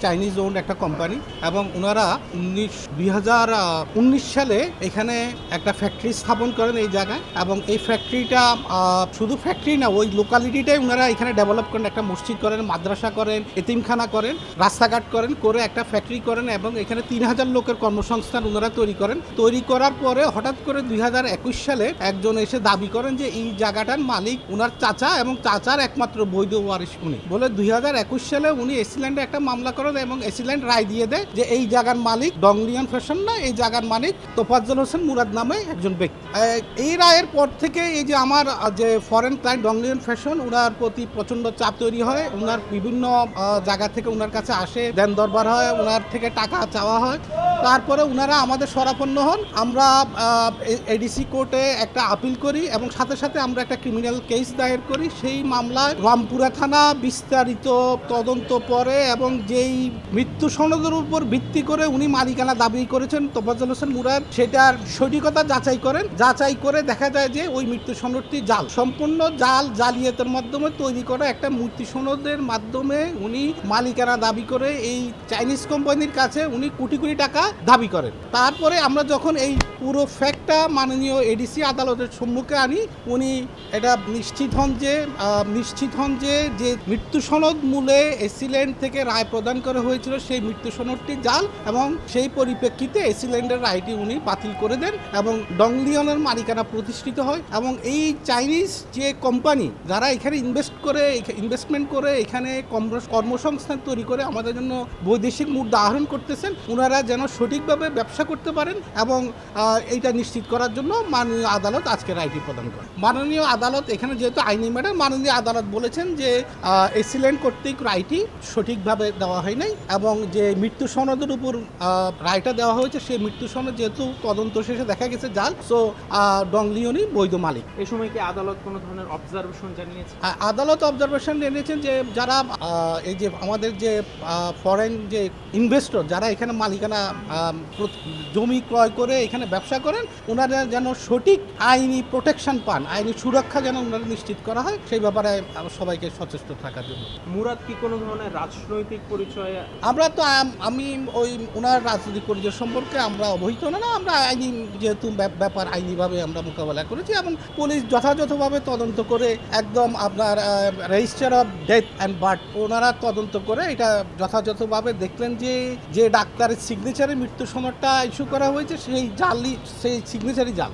Chinese owned একটা company এবং ওনারা 2019 সালে এখানে একটা ফ্যাক্টরি স্থাপন করেন এই জায়গায় এবং এই ফ্যাক্টরিটা শুধু ফ্যাক্টরি না, ওই লোকালিটিটাই ওনারা এখানে ডেভেলপ করেন, একটা মসজিদ করেন, মাদ্রাসা করেন, এতিমখানা করেন, রাস্তাঘাট করেন, করে একটা ফ্যাক্টরি করেন এবং এখানে 3000 লোকের কর্মসংস্থান ওনারা তৈরি করেন। তৈরি করার পরে হঠাৎ করে 2021 সালে একজন এসে দাবি করেন যে এই জায়গাটার মালিক ওনার চাচা এবং চাচার একমাত্র বৈধ ওয়ারিশ উনি, বলে 2021 সালে উনি এসিল্যান্ডে একটা মামলা করেন এবং এসিল্যান্ড রায় দিয়ে দেয় যে এই জায়গার মালিক ডংলিয়ন ফ্যাশন না, এই জায়গার মালিক তোফাজ্জল হোসেন মুরাদ নামে একজন ব্যক্তি। এই রায়ের পর থেকে এই যে আমার যে ফরেন ক্লায়েন্ট ডংলিয়ন ফ্যাশন, ওনার প্রতি প্রচন্ড চাপ তৈরি হয়, ওনার বিভিন্ন জায়গা থেকে ওনার কাছে আসে, দেন দরবার হয়, ওনার থেকে টাকা চাওয়া হয়। তারপরে ওনারা আমাদের শরণাপন্ন হন, আমরা এডিসি কোর্টে একটা আপিল করি এবং সাথে সাথে আমরা একটা ক্রিমিনাল কেস দায়ের করি। সেই মামলায় রামপুরা থানা বিস্তারিত তদন্ত পরে এবং যেই মৃত্যু সনদের উপর ভিত্তি করে উনি মালিকানা দাবি করেছেন তোফাজ্জল হোসেন মুরাদ, সেটার সঠিকতা যাচাই করেন। যাচাই করে দেখা যায় যে ওই মৃত্যু সনদটি জাল, সম্পূর্ণ জাল, জালিয়াতের মাধ্যমে তৈরি করা একটা মৃত্যু সনদের মাধ্যমে উনি মালিকানা দাবি করে এই চাইনিজ কোম্পানির কাছে উনি কোটি কোটি টাকা দাবি করেন। তারপরে আমরা যখন এই পুরো ফ্যাক্টটা মাননীয় এডিসি আদালতের সম্মুখে আনি, উনি এটা নিশ্চিত হন যে যে মৃত্যু সনদ মূলে এসিল্যান্ড থেকে রায় প্রদান করা হয়েছিল সেই মৃত্যু সনদটি জাল এবং সেই পরিপ্রেক্ষিতে এসিল্যান্ডের রায়টি উনি বাতিল করে দেন এবং ডংলিয়নের মালিকানা প্রতিষ্ঠিত হয়। এবং এই চাইনিজ যে কোম্পানি যারা এখানে ইনভেস্টমেন্ট করে এখানে কর্মসংস্থান তৈরি করে আমাদের জন্য বৈদেশিক মুদ্রা আহরণ করতেছেন, ওনারা যেন সঠিকভাবে ব্যবসা করতে পারেন এবং এইটা নিশ্চিত করার জন্য মাননীয় আদালত আজকে রায়টি প্রদান করে। মাননীয় আদালত এখানে যেহেতু আইনি ম্যাটার, মাননীয় আদালত বলেছেন যে এসিল্যান্ড কর্তৃক রায়টি সঠিকভাবে দেওয়া হয় নাই এবং যে মৃত্যু সনদের উপর রায়টা দেওয়া হয়েছে সেই মৃত্যু সনদ যেহেতু তদন্ত শেষে দেখা গেছে জাল, সো ডংলিয়নই বৈধ মালিক। এই সময় কি আদালত কোনো ধরনের অবজারভেশন জানিয়েছে? আদালত অবজারভেশন জেনেছেন যে যারা এই যে আমাদের যে ফরেন যে ইনভেস্টর যারা এখানে মালিকানা জমি ক্রয় করে এখানে ব্যবসা করেন, ওনারা যেন সঠিক আইনি প্রোটেকশন পান, আইনি সুরক্ষা যেন ওনারা নিশ্চিত করা হয়, সেই ব্যাপারে সবাইকে সচেষ্ট থাকার জন্য। মুরাদ কি কোনো ধরনের রাজনৈতিক পরিচয়? আমরা তো আমি ওই ওনার রাজনৈতিক পরিচয় সম্পর্কে আমরা অবহিত না, আমরা আইনি যেহেতু ব্যাপার আইনিভাবে আমরা মোকাবেলা করেছি এবং পুলিশ যথাযথভাবে তদন্ত করে একদম আপনার register of death and birth ওনারা তদন্ত করে এটা যথাযথভাবে দেখলেন যে ডাক্তারের সিগনেচারে মৃত্যু সনদটা ইস্যু করা হয়েছে সেই সিগনেচারই জাল।